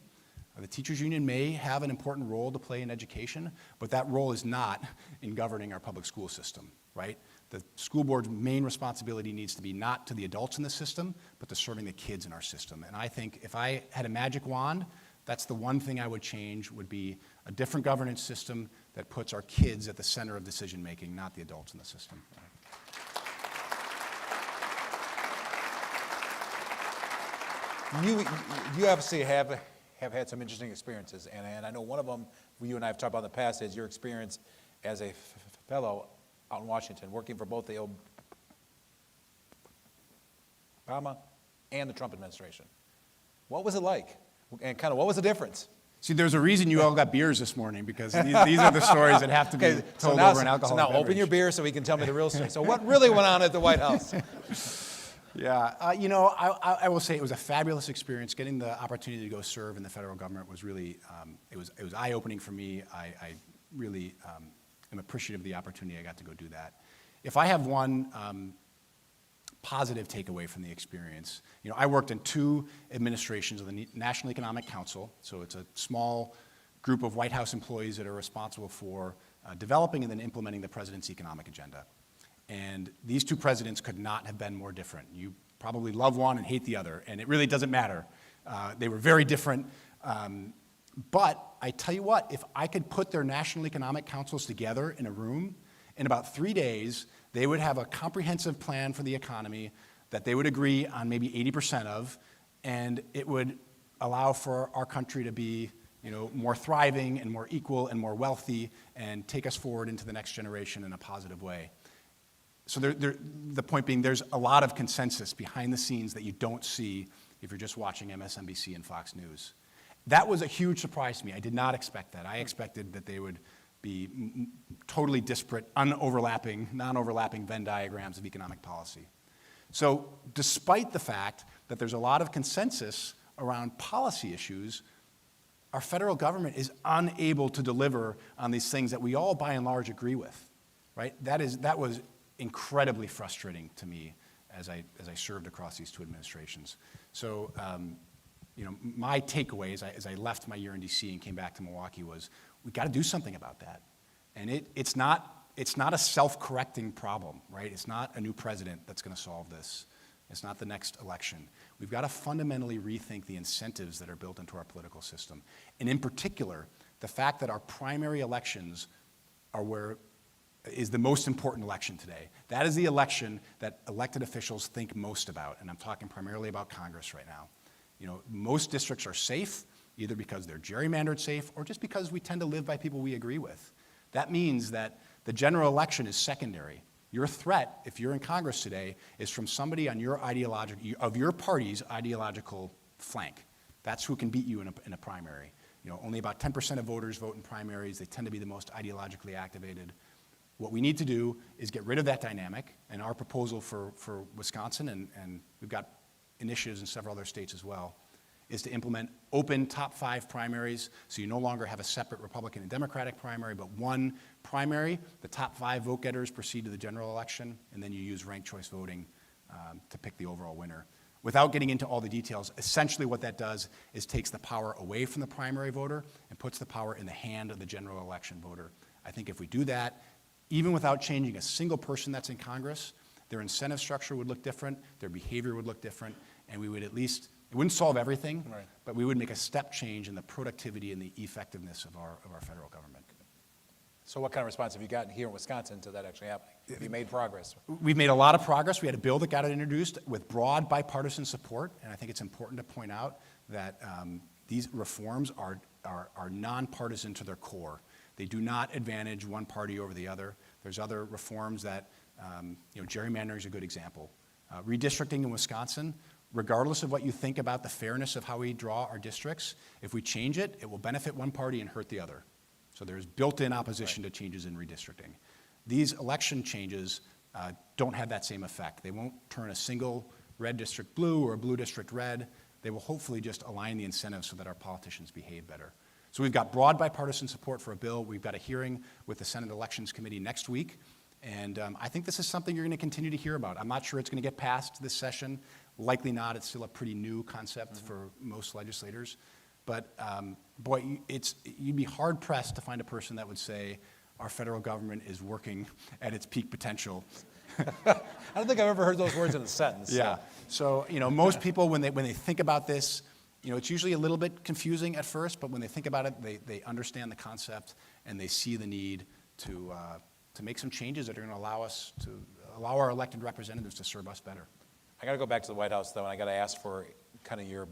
The teachers' union may have an important role to play in education, but that role is not in governing our public school system, right? The school board's main responsibility needs to be not to the adults in the system, but to serving the kids in our system. And I think if I had a magic wand, that's the one thing I would change, would be a different governance system that puts our kids at the center of decision-making, not the adults in the system. You obviously have had some interesting experiences, and I know one of them you and I have talked about in the past is your experience as a fellow out in Washington, working for both the Obama and the Trump administration. What was it like? And kind of what was the difference? See, there's a reason you all got beers this morning, because these are the stories that have to be told over an alcoholic beverage. So now open your beer so he can tell me the real story. So what really went on at the White House? Yeah, I will say it was a fabulous experience. Getting the opportunity to go serve in the federal government was really, it was eye-opening for me. I really am appreciative of the opportunity I got to go do that. If I have one positive takeaway from the experience, I worked in 2 administrations of the National Economic Council, so it's a small group of White House employees that are responsible for developing and then implementing the president's economic agenda. And these 2 presidents could not have been more different. You probably love one and hate the other, and it really doesn't matter. They were very different. But I tell you what, if I could put their national economic councils together in a room, in about 3 days, they would have a comprehensive plan for the economy that they would agree on maybe 80% of, and it would allow for our country to be more thriving and more equal and more wealthy and take us forward into the next generation in a positive way. So the point being, there's a lot of consensus behind the scenes that you don't see if you're just watching MSNBC and Fox News. That was a huge surprise to me. I did not expect that. I expected that they would be totally disparate, non-overlapping Venn diagrams of economic policy. So despite the fact that there's a lot of consensus around policy issues, our federal government is unable to deliver on these things that we all by and large agree with, right? That was incredibly frustrating to me as I served across these two administrations. So, my takeaways as I left my year in DC and came back to Milwaukee was, we got to do something about that. And it's not a self-correcting problem, right? It's not a new president that's going to solve this. It's not the next election. We've got to fundamentally rethink the incentives that are built into our political system. And in particular, the fact that our primary elections is the most important election today. That is the election that elected officials think most about, and I'm talking primarily about Congress right now. Most districts are safe, either because they're gerrymandered safe or just because we tend to live by people we agree with. That means that the general election is secondary. Your threat, if you're in Congress today, is from somebody on your party's ideological flank. That's who can beat you in a primary. Only about 10% of voters vote in primaries. They tend to be the most ideologically activated. What we need to do is get rid of that dynamic, and our proposal for Wisconsin, and we've got initiatives in several other states as well, is to implement open top 5 primaries, so you no longer have a separate Republican and Democratic primary, but one primary. The top 5 vote getters proceed to the general election, and then you use ranked choice voting to pick the overall winner. Without getting into all the details, essentially what that does is takes the power away from the primary voter and puts the power in the hand of the general election voter. I think if we do that, even without changing a single person that's in Congress, their incentive structure would look different, their behavior would look different, and we would at least, it wouldn't solve everything, right, but we would make a step change in the productivity and the effectiveness of our federal government. So what kind of response have you gotten here in Wisconsin to that actually happening? Have you made progress? We've made a lot of progress. We had a bill that got introduced with broad bipartisan support, and I think it's important to point out that these reforms are nonpartisan to their core. They do not advantage one party over the other. There's other reforms that, gerrymandering is a good example. Redistricting in Wisconsin, regardless of what you think about the fairness of how we draw our districts, if we change it, it will benefit one party and hurt the other. So there's built-in opposition to changes in redistricting. These election changes don't have that same effect. They won't turn a single red district blue or a blue district red. They will hopefully just align the incentives so that our politicians behave better. So we've got broad bipartisan support for a bill. We've got a hearing with the Senate Elections Committee next week. And I think this is something you're going to continue to hear about. I'm not sure it's going to get passed this session. Likely not. It's still a pretty new concept for most legislators. But boy, you'd be hard-pressed to find a person that would say our federal government is working at its peak potential. I don't think I've ever heard those words in a sentence. Yeah. So, most people, when they think about this, it's usually a little bit confusing at first, but when they think about it, they understand the concept and they see the need to make some changes that are going to allow our elected representatives to serve us better. I got to go back to the White House, though, and I got to ask for kind of your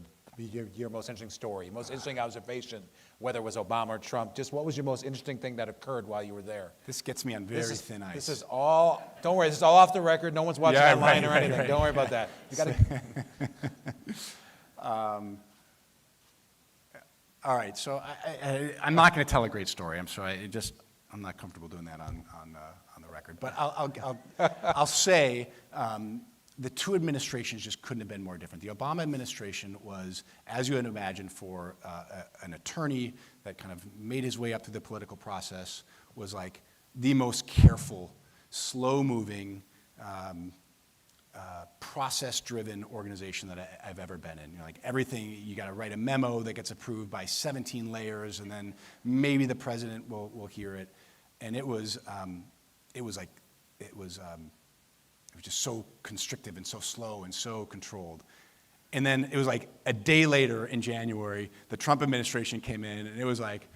most interesting story, most interesting observation, whether it was Obama or Trump. Just what was your most interesting thing that occurred while you were there? This gets me on very thin ice. This is all, don't worry, this is all off the record. No one's watching online or anything. Right. Don't worry about that. You got to. All right, so I'm not going to tell a great story. I'm sorry. I'm not comfortable doing that on the record. But I'll say the two administrations just couldn't have been more different. The Obama administration was, as you would imagine, for an attorney that kind of made his way up through the political process, was like the most careful, slow-moving, process-driven organization that I've ever been in. Like everything, you got to write a memo that gets approved by 17 layers, and then maybe the president will hear it. And it was just so constrictive and so slow and so controlled. And then it was like a day later in January, the Trump administration came in, and it was like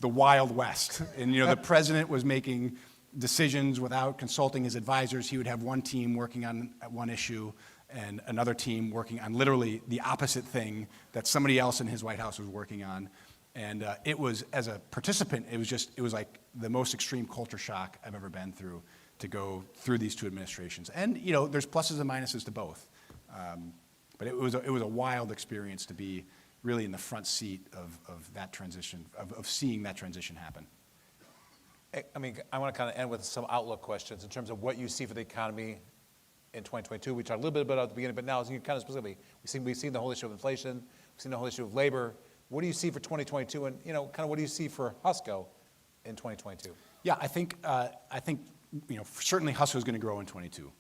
the Wild West. And the president was making decisions without consulting his advisors. He would have one team working on one issue and another team working on literally the opposite thing that somebody else in his White House was working on. And it was, as a participant, it was like the most extreme culture shock I've ever been through, to go through these two administrations. And there's pluses and minuses to both. But it was a wild experience to be really in the front seat of that transition, of seeing that transition happen. I mean, I want to kind of end with some outlook questions in terms of what you see for the economy in 2022. We talked a little bit about it at the beginning, but now as you kind of specifically, we've seen the whole issue of inflation, we've seen the whole issue of labor. What do you see for 2022, and kind of what do you see for Husco in 2022? Yeah, I think certainly Husco is going to grow in 22.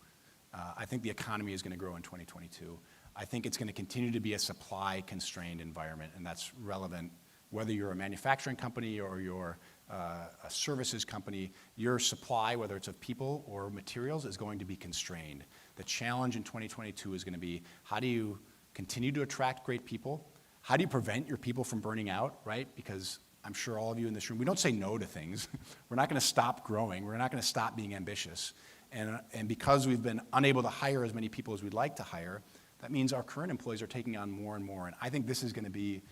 I think the economy is going to grow in 2022. I think it's going to continue to be a supply-constrained environment, and that's relevant whether you're a manufacturing company or you're a services company. Your supply, whether it's of people or materials, is going to be constrained. The challenge in 2022 is going to be, how do you continue to attract great people? How do you prevent your people from burning out, right? Because I'm sure all of you in this room, we don't say no to things. We're not going to stop growing. We're not going to stop being ambitious. And because we've been unable to hire as many people as we'd like to hire, that means our current employees are taking on more and more. And I think this is going to be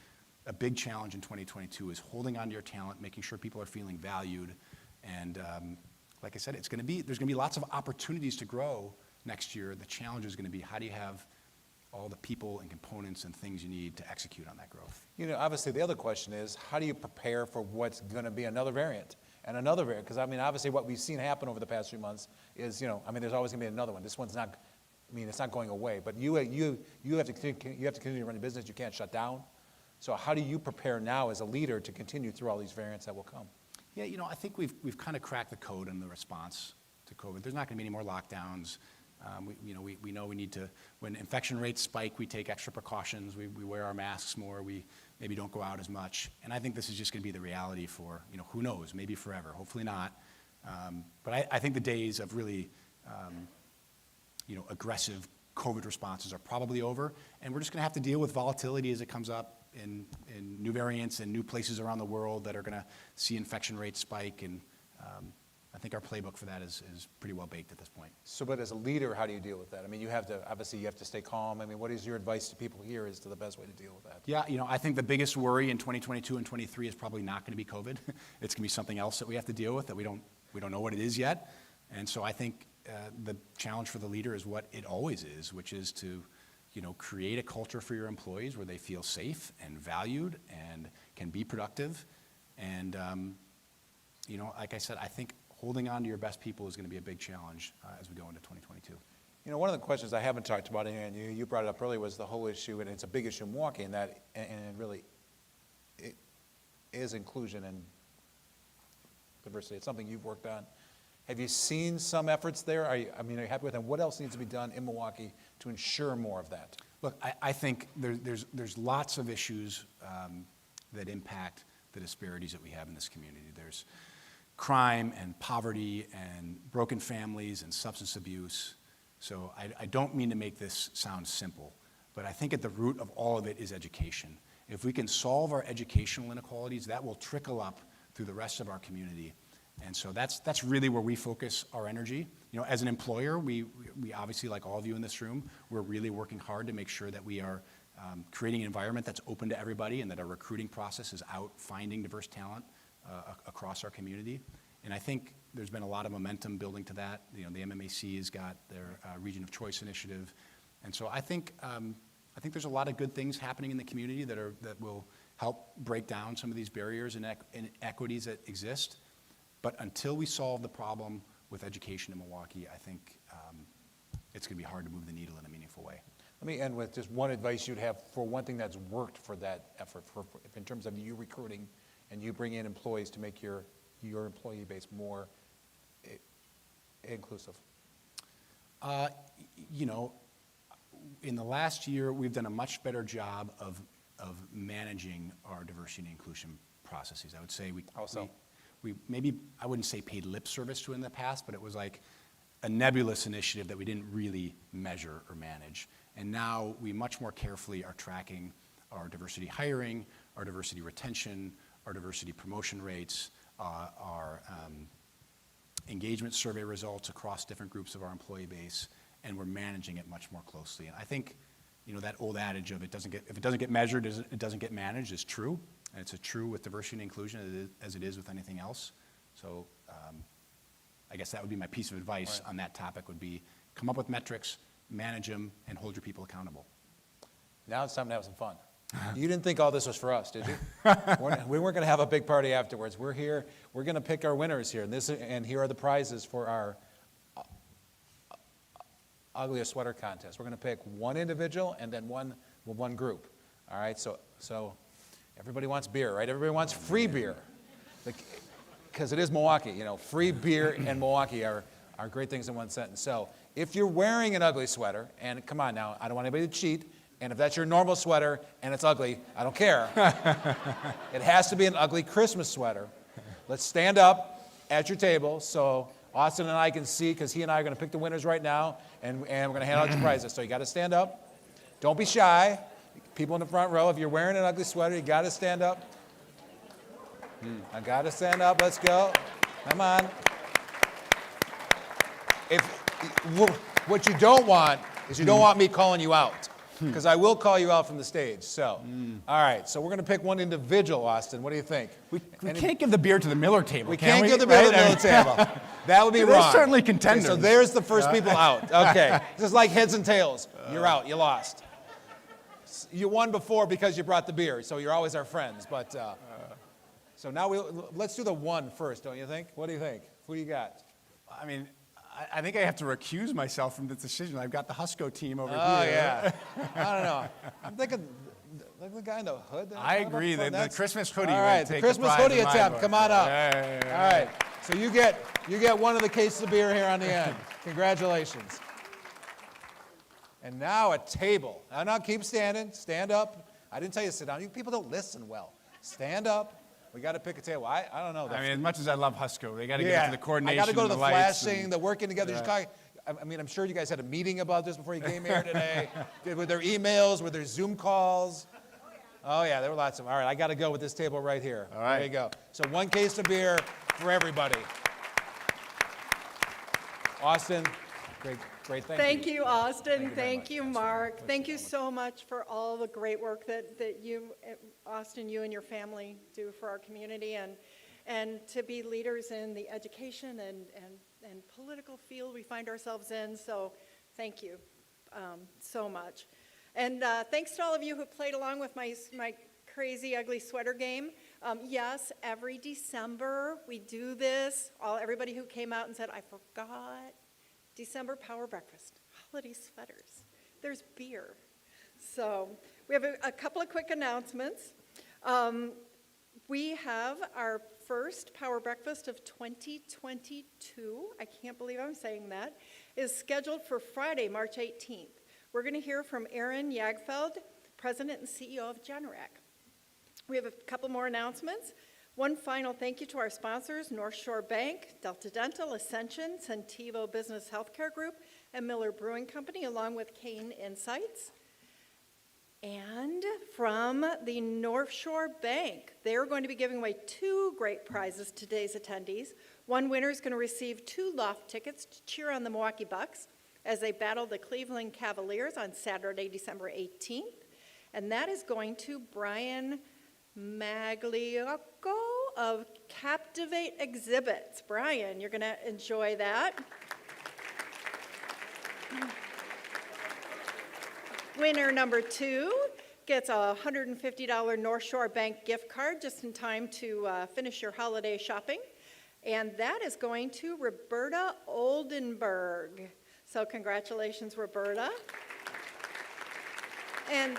a big challenge in 2022, is holding on to your talent, making sure people are feeling valued. And like I said, there's going to be lots of opportunities to grow next year. The challenge is going to be, how do you have all the people and components and things you need to execute on that growth? Obviously the other question is, how do you prepare for what's going to be another variant? And another variant, because obviously what we've seen happen over the past few months is, there's always going to be another one. This one's not, it's not going away, but you have to continue to run your business. You can't shut down. So how do you prepare now as a leader to continue through all these variants that will come? Yeah, I think we've kind of cracked the code in the response to COVID. There's not going to be any more lockdowns. We know we need to, when infection rates spike, we take extra precautions. We wear our masks more. We maybe don't go out as much. And I think this is just going to be the reality for, who knows, maybe forever. Hopefully not. But I think the days of really, aggressive COVID responses are probably over. And we're just going to have to deal with volatility as it comes up in new variants and new places around the world that are going to see infection rates spike. And I think our playbook for that is pretty well baked at this point. So, but as a leader, how do you deal with that? You have to stay calm. What is your advice to people here as to the best way to deal with that? Yeah, I think the biggest worry in 2022 and 23 is probably not going to be COVID. It's going to be something else that we have to deal with that we don't know what it is yet. And so I think the challenge for the leader is what it always is, which is to create a culture for your employees where they feel safe and valued and can be productive. And, like I said, I think holding on to your best people is going to be a big challenge as we go into 2022. One of the questions I haven't talked about, and you brought it up earlier, was the whole issue, and it's a big issue in Milwaukee, and really it is inclusion and diversity. It's something you've worked on. Have you seen some efforts there? Are you happy with them? What else needs to be done in Milwaukee to ensure more of that? Look, I think there's lots of issues that impact the disparities that we have in this community. There's crime and poverty and broken families and substance abuse. So I don't mean to make this sound simple, but I think at the root of all of it is education. If we can solve our educational inequalities, that will trickle up through the rest of our community. And so that's really where we focus our energy. As an employer, we obviously, like all of you in this room, we're really working hard to make sure that we are creating an environment that's open to everybody and that our recruiting process is out finding diverse talent across our community. And I think there's been a lot of momentum building to that. The MMAC has got their Region of Choice initiative. And so I think there's a lot of good things happening in the community that will help break down some of these barriers and inequities that exist. But until we solve the problem with education in Milwaukee, I think it's going to be hard to move the needle in a meaningful way. Let me end with just one advice you'd have for one thing that's worked for that effort, in terms of you recruiting and you bring in employees to make your employee base more inclusive. In the last year, we've done a much better job of managing our diversity and inclusion processes. I would say we maybe, I wouldn't say paid lip service to in the past, but it was like a nebulous initiative that we didn't really measure or manage. And now we much more carefully are tracking our diversity hiring, our diversity retention, our diversity promotion rates, our engagement survey results across different groups of our employee base, and we're managing it much more closely. And I think, that old adage of if it doesn't get measured, it doesn't get managed is true. And it's true with diversity and inclusion as it is with anything else. So I guess that would be my piece of advice on that topic would be come up with metrics, manage them, and hold your people accountable. Now it's time to have some fun. You didn't think all this was for us, did you? We weren't going to have a big party afterwards. We're here. We're going to pick our winners here, and here are the prizes for our ugliest sweater contest. We're going to pick one individual and then one group. All right. So everybody wants beer, right? Everybody wants free beer, because it is Milwaukee. You know, free beer and Milwaukee are great things in one sentence. So if you're wearing an ugly sweater, and come on now, I don't want anybody to cheat. And if that's your normal sweater and it's ugly, I don't care. It has to be an ugly Christmas sweater. Let's stand up at your table so Austin and I can see, because he and I are going to pick the winners right now, and we're going to hand out your prizes. So you got to stand up. Don't be shy. People in the front row, if you're wearing an ugly sweater, you got to stand up. I got to stand up. Let's go. Come on. What you don't want is you don't want me calling you out. Because I will call you out from the stage. So, all right. So we're going to pick one individual, Austin. What do you think? We can't give the beer to the Miller table, We can can't give the beer to the Miller table. That would be There's wrong. certainly Okay, contenders. so there's the first people out. Okay. This is like heads and tails. You're out. You lost. You won before because you brought the beer, so you're always our friends. But so now let's do the one first, don't you think? What do you think? Who do you got? I mean, I think I have to recuse myself from this decision. I've got the Husco team over Oh, here. yeah. I don't know. I'm thinking like the guy in the hood. I agree. The Christmas hoodie. All would right, the take Christmas prize hoodie in my attempt. book. Come on up. Yeah. All right. So you get one of the cases of beer here on the end. Congratulations. And now a table. Now keep standing. Stand up. I didn't tell you to sit down. You people don't listen well. Stand up. We got to pick a table. I don't know. I mean, as much as I love Husco, they got to get to the coordination. I got to go to the and lights flashing, the working together. Just talking. I mean, I'm sure you guys had a meeting about this before you came here today. With their emails, with their Zoom calls. Oh, yeah, there were lots of them. All right, I got to go with this table right here. All right. There you go. So one case of beer for everybody. Austin, great, thank you. Thank you, Austin. very Thank much. you, Mark. Thank you so much for all the great work that you, Austin, you and your family do for our community, and to be leaders in the education and political field we find ourselves in. So thank you so much. And thanks to all of you who played along with my crazy ugly sweater game. Yes, every December we do this. Everybody who came out and said, I forgot. December Power Breakfast, holiday sweaters. There's beer. So we have a couple of quick announcements. We have our first Power Breakfast of 2022, I can't believe I'm saying that, is scheduled for Friday, March 18th. We're going to hear from Aaron Jagfeld, President and CEO of Generac. We have a couple more announcements. One final thank you to our sponsors, North Shore Bank, Delta Dental, Ascension, Centivo Business Healthcare Group, and Miller Brewing Company, along with Kane Insights. And from the North Shore Bank, they're going to be giving away 2 great prizes to today's attendees. One winner is going to receive 2 loft tickets to cheer on the Milwaukee Bucks as they battle the Cleveland Cavaliers on Saturday, December 18th. And that is going to Brian Magliocco of Captivate Exhibits. Brian, you're going to enjoy that. Winner number 2 gets a $150 North Shore Bank gift card just in time to finish your holiday shopping. And that is going to Roberta Oldenburg. So congratulations, Roberta. And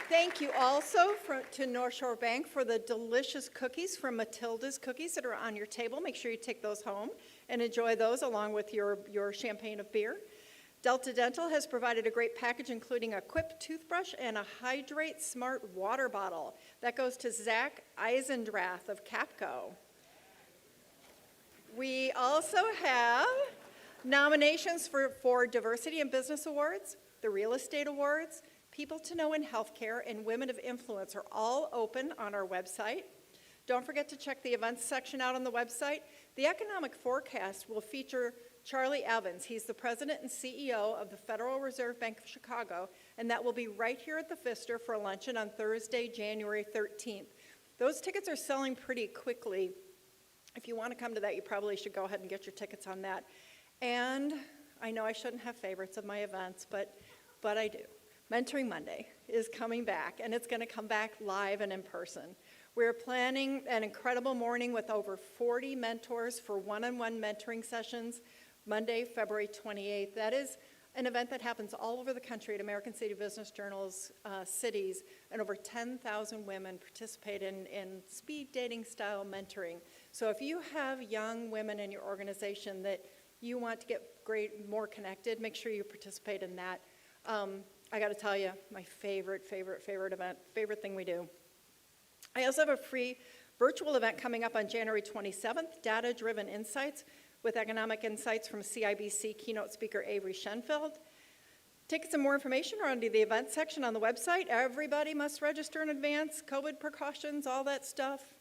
thank you also to North Shore Bank for the delicious cookies from Matilda's Cookies that are on your table. Make sure you take those home and enjoy those along with your champagne of beer. Delta Dental has provided a great package including a Quip toothbrush and a Hydrate Smart water bottle. That goes to Zach Eisendrath of Capco. We also have nominations for Diversity in Business Awards, the Real Estate Awards, People to Know in Healthcare, and Women of Influence are all open on our website. Don't forget to check the events section out on the website. The economic forecast will feature Charlie Evans. He's the president and CEO of the Federal Reserve Bank of Chicago, and that will be right here at the Pfister for luncheon on Thursday, January 13th. Those tickets are selling pretty quickly. If you want to come to that, you probably should go ahead and get your tickets on that. And I know I shouldn't have favorites of my events, but I do. Mentoring Monday is coming back, and it's going to come back live and in person. We're planning an incredible morning with over 40 mentors for one-on-one mentoring sessions, Monday, February 28th. That is an event that happens all over the country at American City Business Journal's cities, and over 10,000 women participate in speed dating style mentoring. So if you have young women in your organization that you want to get more connected, make sure you participate in that. I got to tell you, my favorite event, favorite thing we do. I also have a free virtual event coming up on January 27th, Data-Driven Insights, with economic insights from CIBC keynote speaker Avery Schenfeld. Tickets and more information are under the event section on the website. Everybody must register in advance, COVID precautions, all that stuff.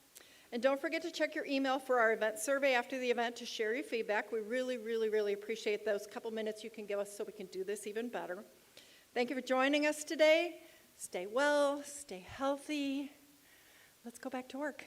And don't forget to check your email for our event survey after the event to share your feedback. We really appreciate those couple minutes you can give us so we can do this even better. Thank you for joining us today. Stay well, stay healthy. Let's go back to work.